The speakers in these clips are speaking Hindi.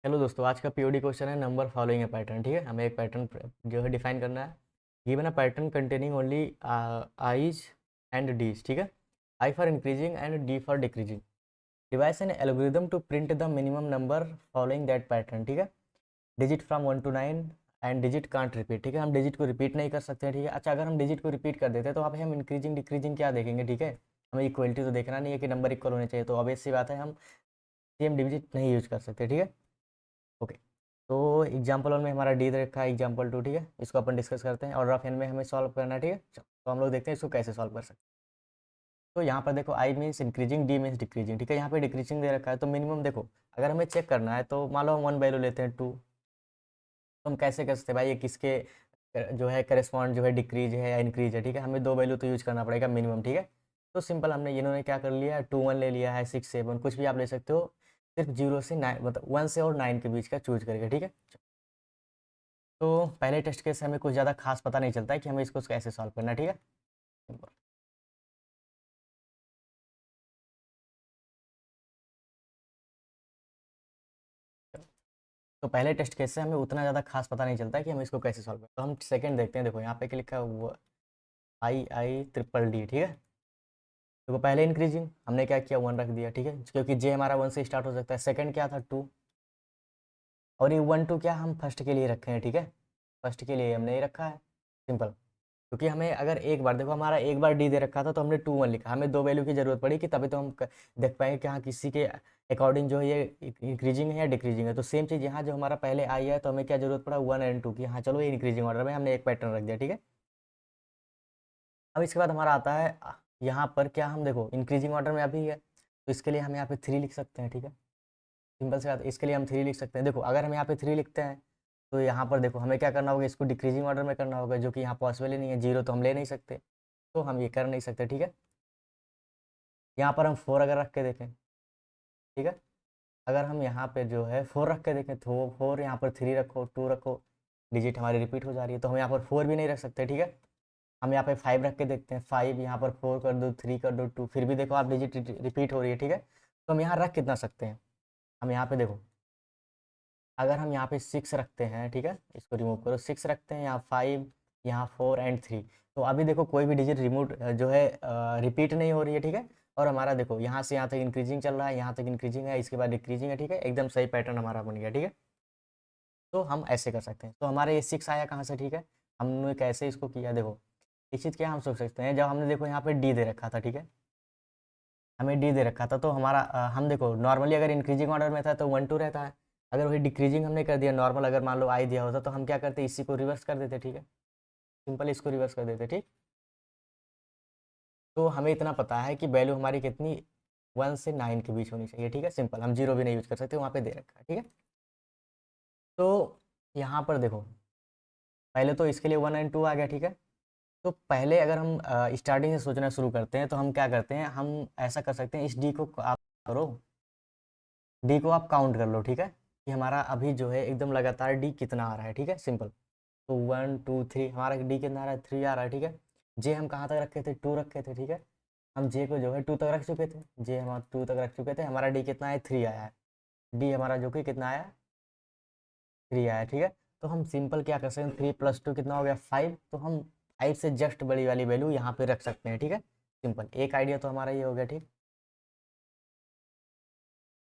हेलो दोस्तों, आज का पीओडी क्वेश्चन है नंबर फॉलोइंग ए पैटर्न। ठीक है, हमें एक पैटर्न जो है डिफाइन करना है। Given a pattern containing only I's and D's. ठीक है, I for increasing and D for decreasing. Devise an algorithm to print the minimum number following that pattern. ठीक है, digit from 1 to 9 and digit can't repeat. ठीक है, हम डिजिट को रिपीट नहीं कर सकते हैं। ठीक है, अच्छा, अगर हम डिजिट को रिपीट कर देते हैं तो वहाँ पे हम इंक्रीजिंग डिक्रीजिंग क्या देखेंगे। ठीक है, हमें इक्वलिटी तो देखना नहीं है कि नंबर इक्वल होने चाहिए, तो ऑब्वियस सी बात है हम सेम डिजिट नहीं यूज कर सकते। ठीक है, ओके। तो एग्जाम्पल 1 में हमारा डी दे रखा है, एग्जाम्पल 2। ठीक है, इसको अपन डिस्कस करते हैं और रफ एंड में हमें सॉल्व करना है। ठीक है, तो हम लोग देखते हैं इसको कैसे सॉल्व कर सकते हैं। तो यहाँ पर देखो, I means increasing, D means decreasing. ठीक है, यहाँ पे डिक्रीजिंग दे रखा है, तो मिनिमम देखो, अगर हमें चेक करना है तो मान लो हम 1 वैल्यू लेते हैं 2, तो हम कैसे कर सकते हैं भाई, ये किसके जो है करेस्पॉन्ड जो है डिक्रीज है या इंक्रीज है। ठीक है, हमें 2 वैल्यू तो यूज करना पड़ेगा मिनिमम। ठीक है, तो सिंपल हमने इन्होंने क्या कर लिया है, 2 1 ले लिया है, 6 7 कुछ भी आप ले सकते हो, सिर्फ 0 से 9 मतलब 1 से और 9 के बीच का चूज करके। ठीक है, तो पहले टेस्ट केस से हमें कुछ ज़्यादा खास पता नहीं चलता है कि हमें इसको कैसे सॉल्व करना है। ठीक है, तो पहले टेस्ट केस से हमें उतना ज़्यादा खास पता नहीं चलता है कि हमें इसको कैसे सॉल्व करें। तो हम सेकंड देखते हैं। देखो यहाँ पे क्या लिखा है, वो आई आई ट्रिपल डी। ठीक है, देखो पहले इंक्रीजिंग हमने क्या किया, 1 रख दिया। ठीक है, क्योंकि जे हमारा 1 से स्टार्ट हो सकता है। सेकंड क्या था, 2, और ये 1 2 क्या हम फर्स्ट के लिए रखे हैं। ठीक है, फर्स्ट के लिए हमने ये रखा है, सिंपल। क्योंकि हमें अगर एक बार देखो, हमारा एक बार डी दे रखा था तो हमने 2 1 लिखा, हमें 2 वैल्यू की जरूरत पड़ी कि तभी तो हम देख पाएंगे कि हाँ किसी के अकॉर्डिंग जो है ये इंक्रीजिंग है या डिक्रीजिंग है। तो सेम चीज़ यहाँ जो हमारा पहले आई है, तो हमें क्या जरूरत पड़ा, 1 एंड 2 की। हाँ चलो, ये इंक्रीजिंग ऑर्डर में हमने एक पैटर्न रख दिया। ठीक है, अब इसके बाद हमारा आता है यहाँ पर क्या, हम देखो इंक्रीजिंग ऑर्डर में अभी है, तो इसके लिए हम यहाँ पे 3 लिख सकते हैं। ठीक है, सिंपल से बात, इसके लिए हम 3 लिख सकते हैं। देखो अगर हम यहाँ पे 3 लिखते हैं तो यहाँ पर देखो हमें क्या करना होगा, इसको डिक्रीजिंग ऑर्डर में करना होगा, जो कि यहाँ पॉसिबल ही नहीं है, 0 तो हम ले नहीं सकते, तो हम ये कर नहीं सकते। ठीक है, यहाँ पर हम 4 अगर रख के देखें, ठीक है, अगर हम यहाँ पे जो है 4 रख के देखें तो 4, यहाँ पर 3 रखो, 2 रखो, डिजिट हमारी रिपीट हो जा रही है, तो हम यहाँ पर 4 भी नहीं रख सकते। ठीक है, हम यहाँ पे 5 रख के देखते हैं, 5 यहाँ पर 4 कर दो, 3 कर दो, 2, फिर भी देखो आप डिजिट रिपीट हो रही है। ठीक है, तो हम यहाँ रख कितना सकते हैं, हम यहाँ पे देखो, अगर हम यहाँ पे 6 रखते हैं, ठीक है, इसको रिमूव करो, 6 रखते हैं, यहाँ 5, यहाँ 4 एंड 3, तो अभी देखो कोई भी डिजिट रिमूव जो है रिपीट नहीं हो रही है। ठीक है, और हमारा देखो यहाँ से यहाँ तक इंक्रीजिंग चल रहा है, यहाँ तक इंक्रीजिंग है, इसके बाद डिक्रीजिंग है। ठीक है, एकदम सही पैटर्न हमारा बन गया। ठीक है, तो हम ऐसे कर सकते हैं। तो हमारे ये 6 आया कहाँ से, ठीक है, हमने कैसे इसको किया, देखो इस चीज़ क्या हम सोच सकते हैं, जब हमने देखो यहाँ पे डी दे रखा था। ठीक है, हमें डी दे रखा था, तो हमारा हम देखो नॉर्मली अगर इंक्रीजिंग ऑर्डर में था तो 1 2 रहता है, अगर वही डिक्रीजिंग हमने कर दिया नॉर्मल, अगर मान लो आई दिया होता तो हम क्या करते, इसी को रिवर्स कर देते। ठीक है, सिंपल इसको रिवर्स कर देते। ठीक, तो हमें इतना पता है कि वैल्यू हमारी कितनी, 1 से 9 के बीच होनी चाहिए। ठीक है, सिंपल, हम 0 भी नहीं यूज कर सकते, वहाँ पे दे रखा है। ठीक है, तो यहाँ पर देखो, पहले तो इसके लिए 1 एंड 2 आ गया। ठीक है, तो पहले अगर हम स्टार्टिंग से सोचना शुरू करते हैं तो हम क्या करते हैं, हम ऐसा कर सकते हैं, इस डी को आप करो, डी को आप काउंट कर लो। ठीक है, कि हमारा अभी जो है एकदम लगातार डी कितना आ रहा है। ठीक है, सिंपल, तो 1 2 3 हमारा डी कितना आ रहा है, 3 आ रहा है। ठीक है, जे हम कहाँ तक रखे थे, 2 रखे थे। ठीक है, हम जे को जो है 2 तक रख चुके थे, जे हम 2 तक रख चुके थे, हमारा डी कितना है, 3 आया है। डी हमारा जो कि कितना आया, 3 आया। ठीक है, तो हम सिंपल क्या कर सकते हैं, 3 + 2 कितना हो गया, 5, तो हम 5 से जस्ट बड़ी वाली वैल्यू यहाँ पे रख सकते हैं। ठीक है, सिंपल, एक आइडिया तो हमारा ये हो गया। ठीक,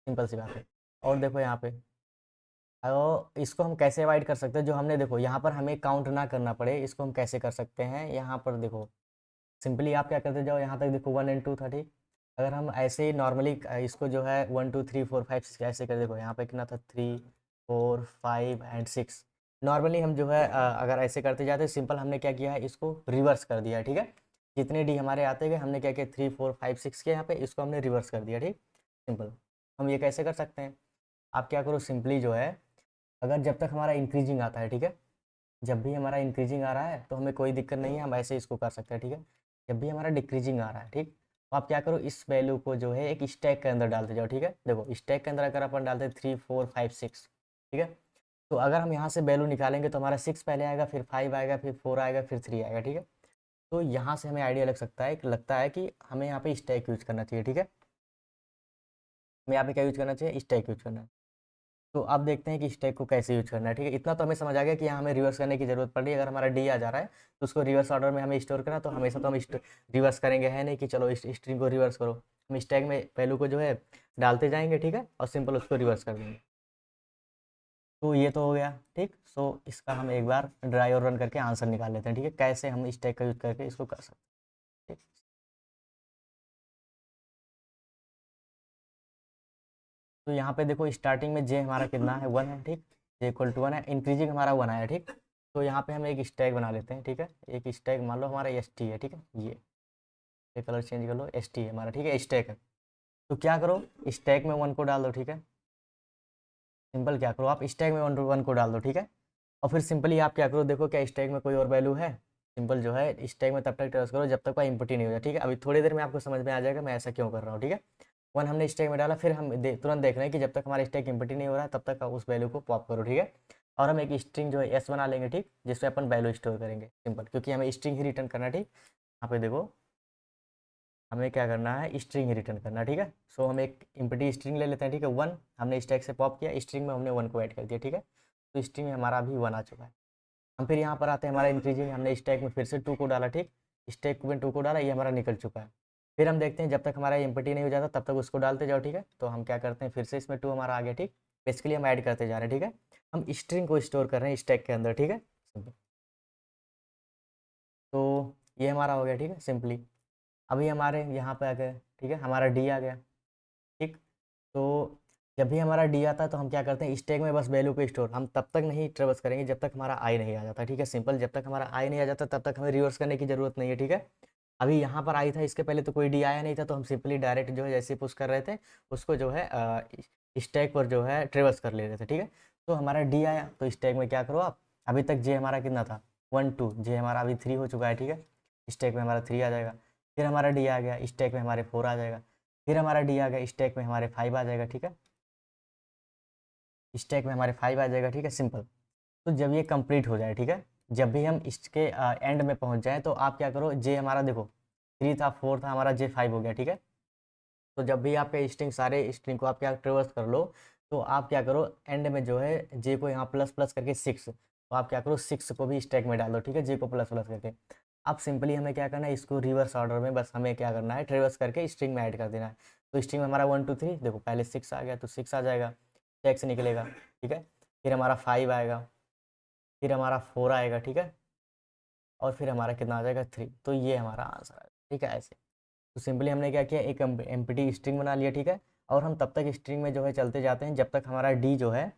सिंपल सी बात है। और देखो यहाँ पे, और इसको हम कैसे अवॉइड कर सकते हैं, जो हमने देखो यहाँ पर हमें काउंट ना करना पड़े, इसको हम कैसे कर सकते हैं, यहाँ पर देखो सिंपली आप क्या करते जाओ, यहाँ तक देखो 1 एंड 2 था। ठीक, अगर हम ऐसे ही नॉर्मली इसको जो है 1 2 3 4 5 6 ऐसे कर, देखो यहाँ पे कितना था, 3 4 5 एंड 6, नॉर्मली हम जो है अगर ऐसे करते जाते, सिंपल हमने क्या किया है, इसको रिवर्स कर दिया है। ठीक है, जितने डी हमारे आते गए हमने क्या किया, 3 4 5 6 के यहाँ पे इसको हमने रिवर्स कर दिया। ठीक, सिंपल, हम ये कैसे कर सकते हैं, आप क्या करो, सिंपली जो है, अगर जब तक हमारा इंक्रीजिंग आता है, ठीक है, जब भी हमारा इंक्रीजिंग आ रहा है तो हमें कोई दिक्कत नहीं है, हम ऐसे इसको कर सकते हैं। ठीक है, जब भी हमारा डिक्रीजिंग आ रहा है, ठीक, तो आप क्या करो, इस वैल्यू को जो है एक स्टैक के अंदर डालते जाओ। ठीक है, देखो स्टैक के अंदर अगर अपन डालते हैं 3 4 5 6, ठीक है, तो अगर हम यहाँ से वैल्यू निकालेंगे तो हमारा 6 पहले आएगा, फिर 5 आएगा, फिर 4 आएगा, फिर 3 आएगा। ठीक है, तो यहाँ से हमें आइडिया लगता है कि हमें यहाँ पे स्टैक यूज करना चाहिए। ठीक है, हमें यहाँ पे क्या यूज करना चाहिए, स्टैक यूज करना है। तो अब देखते हैं कि स्टैक को कैसे यूज करना है, ठीक है। इतना तो हमें समझ आ गया कि यहाँ हमें रिवर्स करने की जरूरत पड़ रही है। अगर हमारा डी आ जा रहा है तो उसको रिवर्स ऑर्डर में हमें स्टोर करना, तो हमेशा तो हम रिवर्स करेंगे, है नहीं कि चलो इस स्ट्रिंग को रिवर्स करो। हम स्टैक में वैल्यू को जो है डालते जाएंगे, ठीक है, और सिंपल उसको रिवर्स कर देंगे। तो ये तो हो गया, ठीक। सो इसका हम एक बार ड्राई और रन करके आंसर निकाल लेते हैं, ठीक है, कैसे हम स्टैक का यूज करके इसको कर सकते हैं, ठीक। तो यहाँ पे देखो स्टार्टिंग में जे हमारा कितना है, 1 है, ठीक। जे इक्वल टू 1 है, इंक्रीजिंग हमारा 1 आया, ठीक। तो यहाँ पे हम एक स्टैक बना लेते हैं, ठीक है। एक स्टैक मान लो हमारा एस टी है, ठीक है। ये कलर चेंज कर लो, एस टी है हमारा, ठीक है, स्टैक है। तो क्या करो, स्टैक में 1 को डाल दो, ठीक है। सिंपल क्या करो, आप स्टैक में 1 को डाल दो, ठीक है। और फिर सिंपली आप क्या करो, देखो क्या स्टैक में कोई और वैल्यू है। सिंपल जो है स्टैक में तब तक ट्रेस करो जब तक कोई इनपुट ही नहीं हो जाए, ठीक है। अभी थोड़ी देर में आपको समझ में आ जाएगा मैं ऐसा क्यों कर रहा हूँ, ठीक है। 1 हमने स्टैक में डाला, फिर हम तुरंत देख रहे हैं कि जब तक हमारा स्टैक इनपुट ही नहीं हो रहा है तब तक उस वैल्यू को पॉप करो, ठीक है। और हम एक स्ट्रिंग जो है एस बना लेंगे, ठीक, जिसमें अपन वैल्यू स्टोर करेंगे, सिंपल, क्योंकि हमें स्ट्रिंग ही रिटर्न करना है, ठीक। यहाँ पे देखो हमें क्या करना है, स्ट्रिंग ही रिटर्न करना है, ठीक है। सो हम एक इम्पटी स्ट्रिंग ले लेते हैं, ठीक है। 1 हमने स्टैक से पॉप किया, स्ट्रिंग में हमने 1 को ऐड कर दिया, ठीक है। तो स्ट्रिंग में हमारा अभी 1 आ चुका है। हम फिर यहाँ पर आते हैं, हमारा इंक्रीजिंग, हमने स्टैक में फिर से 2 को डाला, ठीक। स्टैक में 2 को डाला, ये हमारा निकल चुका है। फिर हम देखते हैं जब तक हमारा एम्पटी नहीं हो जाता तब तक उसको डालते जाओ, ठीक है। तो हम क्या करते हैं, फिर से इसमें 2 हमारा आ गया, ठीक। बेसिकली हम ऐड करते जा रहे हैं, ठीक है। हम स्ट्रिंग को स्टोर कर रहे हैं स्टैक के अंदर, ठीक है। तो ये हमारा हो गया, ठीक है, सिंपली। अभी हमारे यहाँ पे आ गए, ठीक है, हमारा डी आ गया, ठीक। तो जब भी हमारा डी आता है तो हम क्या करते हैं, स्टैक में बस वैल्यू को स्टोर, हम तब तक नहीं ट्रेवर्स करेंगे जब तक हमारा आई नहीं आ जाता, ठीक है, सिंपल। जब तक हमारा आई नहीं आ जाता तब तक हमें रिवर्स करने की जरूरत नहीं है, ठीक है। अभी यहाँ पर आई था, इसके पहले तो कोई डी आया नहीं था, तो हम सिंपली डायरेक्ट जो है जैसे पुश कर रहे थे उसको जो है स्टैक पर जो है ट्रेवर्स कर ले रहे थे, ठीक है। तो हमारा डी आया तो स्टैक में क्या करो आप, अभी तक जे हमारा कितना था, 1 2, जे हमारा अभी 3 हो चुका है, ठीक है। स्टैक में हमारा 3 आ जाएगा। फिर हमारा डी आ गया, स्टैक में हमारे 4 आ जाएगा। फिर हमारा डी आ गया, स्टैक में हमारे 5 आ जाएगा, ठीक है। स्टैक में हमारे 5 आ जाएगा, ठीक है, सिंपल। तो जब ये कंप्लीट हो जाए, ठीक है, जब भी हम इसके एंड में पहुंच जाए तो आप क्या करो, जे हमारा देखो 3 था, 4 था, हमारा जे 5 हो गया, ठीक है। तो जब भी आपके स्ट्रिंग सारे स्ट्रिंग को आप क्या ट्रेवर्स कर लो, तो आप क्या करो, एंड में जो है जे को यहाँ प्लस प्लस करके 6, तो आप क्या करो 6 को भी स्टैक में डाल दो, ठीक है, जे को प्लस प्लस करके। अब सिंपली हमें क्या करना है, इसको रिवर्स ऑर्डर में बस हमें क्या करना है, ट्रेवर्स करके स्ट्रिंग में ऐड कर देना है। तो स्ट्रिंग में हमारा 1 2 3 देखो, पहले 6 आ गया तो 6 आ जाएगा, स्टैक से निकलेगा, ठीक है। फिर हमारा 5 आएगा, फिर हमारा 4 आएगा, ठीक है। और फिर हमारा कितना आ जाएगा, 3। तो ये हमारा आंसर आएगा, ठीक है, ऐसे। तो सिंपली हमने क्या किया, एक एम्प्टी स्ट्रिंग बना लिया, ठीक है। और हम तब तक स्ट्रिंग में जो है चलते जाते हैं जब तक हमारा डी जो है,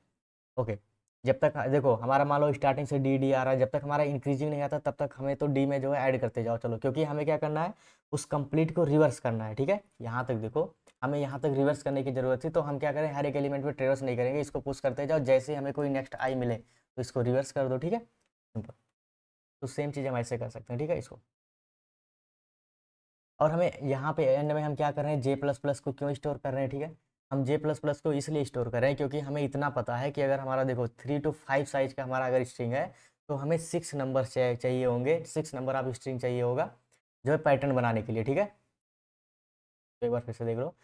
ओके, जब तक देखो हमारा मान लो स्टार्टिंग से डी डी आ रहा है, जब तक हमारा इंक्रीजिंग नहीं आता तब तक हमें तो डी में जो है ऐड करते जाओ, चलो, क्योंकि हमें क्या करना है, उस कंप्लीट को रिवर्स करना है, ठीक है। यहाँ तक देखो हमें यहाँ तक रिवर्स करने की जरूरत थी, तो हम क्या करें, हर एक एलिमेंट में ट्रेवर्स नहीं करेंगे, इसको पुश करते जाओ, जैसे हमें कोई नेक्स्ट आई मिले तो इसको रिवर्स कर दो, ठीक है, सिंपल। तो सेम चीज़ हम ऐसे कर सकते हैं, ठीक है, इसको। और हमें यहाँ पे एंड में हम क्या कर रहे हैं, जे प्लस प्लस को क्यों स्टोर कर रहे हैं, ठीक है। हम जे प्लस प्लस को इसलिए स्टोर कर रहे हैं क्योंकि हमें इतना पता है कि अगर हमारा देखो 3 to 5 साइज का हमारा अगर स्ट्रिंग है तो हमें 6 नंबर चाहिए होंगे, 6 नंबर आप स्ट्रिंग चाहिए होगा जो है पैटर्न बनाने के लिए, ठीक है। तो एक बार फिर से देख लो,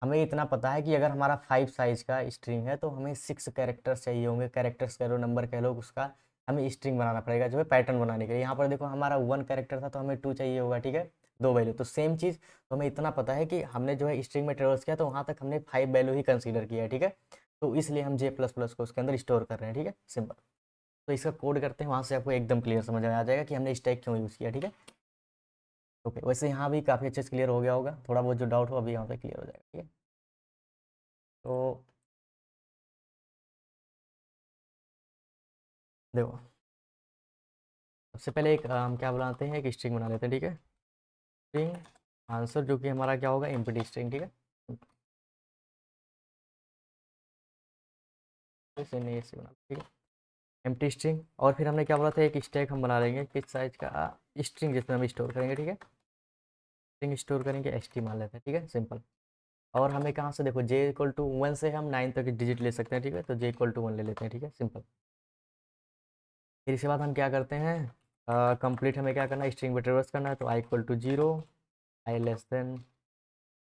हमें इतना पता है कि अगर हमारा 5 साइज का स्ट्रिंग है तो हमें 6 कैरेक्टर्स चाहिए होंगे, कैरेक्टर्स कह लो, नंबर कह लो, उसका हमें स्ट्रिंग बनाना पड़ेगा जो है पैटर्न बनाने के लिए। यहाँ पर देखो हमारा 1 कैरेक्टर था तो हमें 2 चाहिए होगा, ठीक है, 2 वैल्यू। तो सेम चीज़, तो हमें इतना पता है कि हमने जो है स्ट्रिंग में ट्रेवर्स किया तो वहाँ तक हमने 5 वैल्यू ही कंसीडर किया है, ठीक है। तो इसलिए हम जे प्लस प्लस को उसके अंदर स्टोर कर रहे हैं, ठीक है, सिंपल। तो इसका कोड करते हैं, वहाँ से आपको एकदम क्लियर समझ में आ जाएगा कि हमने स्टैक क्यों यूज़ किया, ठीक है। ओके, वैसे यहाँ भी काफ़ी अच्छे से क्लियर हो गया होगा, थोड़ा बहुत जो डाउट हो अभी यहाँ पे क्लियर हो जाएगा, ठीक है। तो देखो, सबसे पहले एक हम क्या बनाते हैं, एक स्ट्रिंग बना लेते हैं, ठीक है। स्ट्रिंग आंसर जो कि हमारा क्या होगा, एम्प्टी स्ट्रिंग, ठीक है। ऐसे नहीं, ऐसे बना, ठीक है, एम्प्टी स्ट्रिंग। और फिर हमने क्या बोला था, एक स्टैक हम बना लेंगे किस साइज का, स्ट्रिंग जिसमें हम स्टोर करेंगे, ठीक है। स्ट्रिंग स्टोर करेंगे, एच टी मान लेते हैं, ठीक है, सिंपल। और हमें कहाँ से देखो, जे इक्वल टू 1 से हम 9 तक डिजिट ले सकते हैं, ठीक है। तो जे इक्वल टू 1 ले लेते हैं, ठीक है, सिंपल। फिर इसके बाद हम क्या करते हैं, कंप्लीट हमें क्या करना है, स्ट्रिंग पे ट्रेवर्स करना है, तो I equal to 0, I less than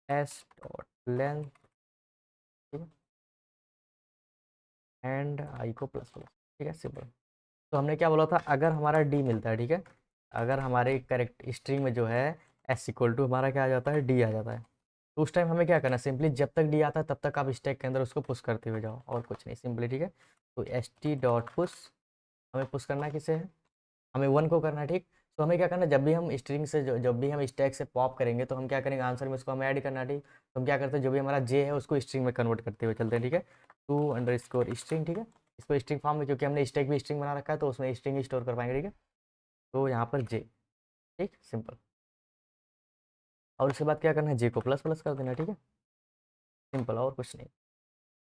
S dot length, ठीक है। एंड आई को प्लस प्लस, ठीक है सिंपल। तो हमने क्या बोला था, अगर हमारा डी मिलता है, ठीक है, अगर हमारे करेक्ट स्ट्रिंग में जो है एस इक्वल टू हमारा क्या आ जाता है, डी आ जाता है, तो उस टाइम हमें क्या करना है, सिंपली जब तक डी आता है तब तक आप स्टैक के अंदर उसको पुश करते हुए जाओ, और कुछ नहीं, सिंपली, ठीक है। तो एस टी डॉट पुश, हमें पुश करना है किसे है, हमें वन को करना है, ठीक। तो हमें क्या करना है, जब भी हम स्ट्रिंग से जब भी हम स्टैक से पॉप करेंगे तो हम क्या करेंगे, आंसर में उसको हमें ऐड करना है, ठीक। तो हम क्या करते हैं, जो भी हमारा जे है उसको स्ट्रिंग में कन्वर्ट करते हुए चलते हैं, ठीक है। टू अंडर स्कोर स्ट्रिंग, ठीक है, इसको स्ट्रिंग फॉर्म में, क्योंकि हमने स्टैक भी स्ट्रिंग बना रखा है तो उसमें स्ट्रिंग ही स्टोर कर पाएंगे, ठीक है। तो यहाँ पर जे, ठीक सिंपल। और उसके बाद क्या करना है, जे को प्लस प्लस कर देना है, ठीक है सिंपल, और कुछ नहीं।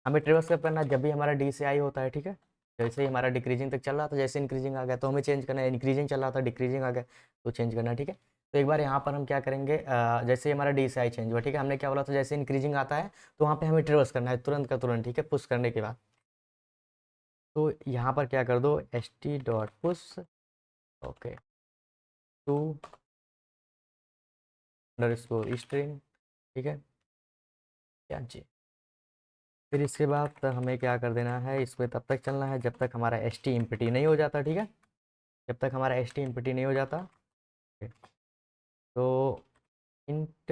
हमें ट्रेवर्स कब करना है, जब भी हमारा डी से आई होता है, ठीक है। जैसे ही हमारा डिक्रीजिंग तक चल रहा था, जैसे इंक्रीजिंग आ गया तो हमें चेंज करना है, इंक्रीजिंग चल रहा था डिक्रीजिंग आ गया तो चेंज करना है, ठीक है। तो एक बार यहाँ पर हम क्या करेंगे, जैसे ही हमारा डी से आई चेंज हुआ, ठीक है, हमने क्या बोला था, जैसे इंक्रीजिंग आता है तो वहाँ पे हमें ट्रेवर्स करना है तुरंत का तुरंत, ठीक है, पुश करने के बाद। तो यहाँ पर क्या कर दो, S T dot push, okay, to underscore स्कोर स्ट्रिंग, ठीक है, क्या जी। फिर इसके बाद हमें क्या कर देना है, इसमें तब तक चलना है जब तक हमारा एस टी इम्पिटी नहीं हो जाता, ठीक है, जब तक हमारा एस टी इम्पिटी नहीं हो जाता। तो इंट,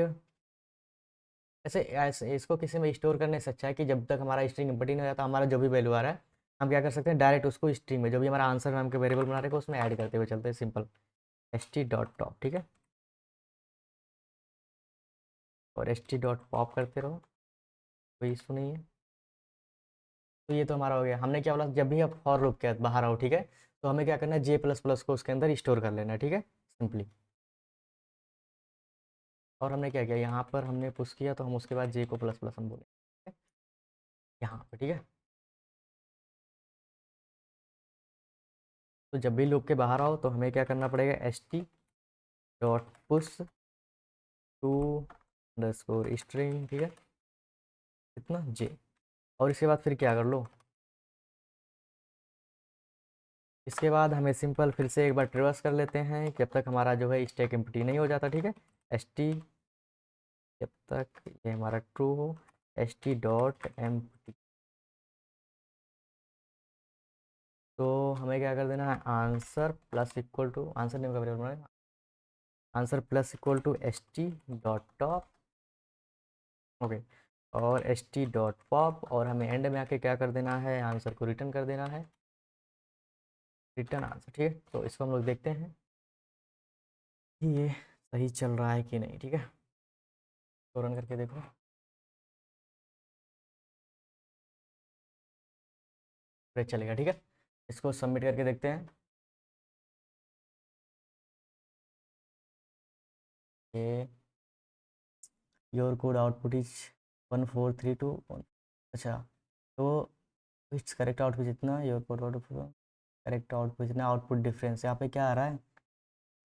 ऐसे ऐसे इसको किसी में स्टोर करने से अच्छा है कि जब तक हमारा स्ट्रिंग इम्पिटी नहीं हो जाता, हमारा जो भी वैल्यू आ रहा है हम क्या कर सकते हैं, डायरेक्ट उसको स्ट्रिंग में जो भी हमारा आंसर नाम के वेरिएबल बना रहे हैं उसमें ऐड करते हुए चलते हैं, simple S T dot top, ठीक है, और एस टी डॉट पॉप करते रहो, कोई इशू नहीं है। तो ये तो हमारा हो गया, हमने क्या बोला, जब भी आप फॉर लूप के बाहर आओ, ठीक है, तो हमें क्या करना है, जे प्लस प्लस को उसके अंदर स्टोर कर लेना है, ठीक है सिंपली। और हमने क्या किया, यहाँ पर हमने पुश किया तो हम उसके बाद जे को प्लस प्लस हम बोले, ठीक है? यहाँ पर, ठीक है। तो जब भी लूप के बाहर आओ तो हमें क्या करना पड़ेगा, S T dot push to underscore स्कोर स्ट्रिंग, ठीक है, इतना जे। और इसके बाद फिर क्या कर लो, इसके बाद हमें सिंपल फिर से एक बार ट्रिवर्स कर लेते हैं जब तक हमारा जो है स्टैक एम्प्टी नहीं हो जाता, ठीक है। एस टी, जब तक ये हमारा ट्रू हो, एस टी डॉट एम्प्टी, तो हमें क्या कर देना है, answer plus equal to, answer name का वेरिएबल बनाएगा, answer plus equal to S T dot top, okay, और एस टी डॉट पॉप, और हमें एंड में आके क्या कर देना है, आंसर को रिटर्न कर देना है, रिटर्न आंसर, ठीक है। तो इसको हम लोग देखते हैं कि ये सही चल रहा है कि नहीं, ठीक है, तो रन करके देखो, फिर चलेगा, ठीक है। इसको सबमिट करके देखते हैं, ये योर कोड आउटपुट इज 1432, अच्छा, तो इट्स करेक्ट आउटपुट जितना your code output, correct output जितना आउटपुट डिफरेंस यहाँ पे क्या आ रहा है,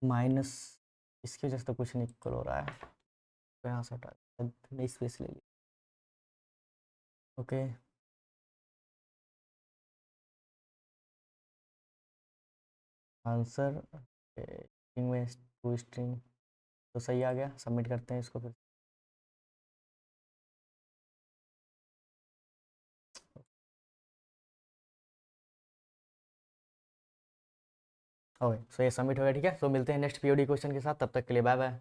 माइनस, इसकी वजह से तो कुछ नहीं इक्वल हो रहा है, तो यहाँ से हटा, नई स्पेस ले ली, ओके। आंसर स्ट्रिंग में टू स्ट्रिंग, तो सही आ गया, सबमिट करते हैं इसको फिर, ओके, सो ये सबमिट हो गया, ठीक है। सो मिलते हैं नेक्स्ट पीओडी क्वेश्चन के साथ, तब तक के लिए बाय बाय।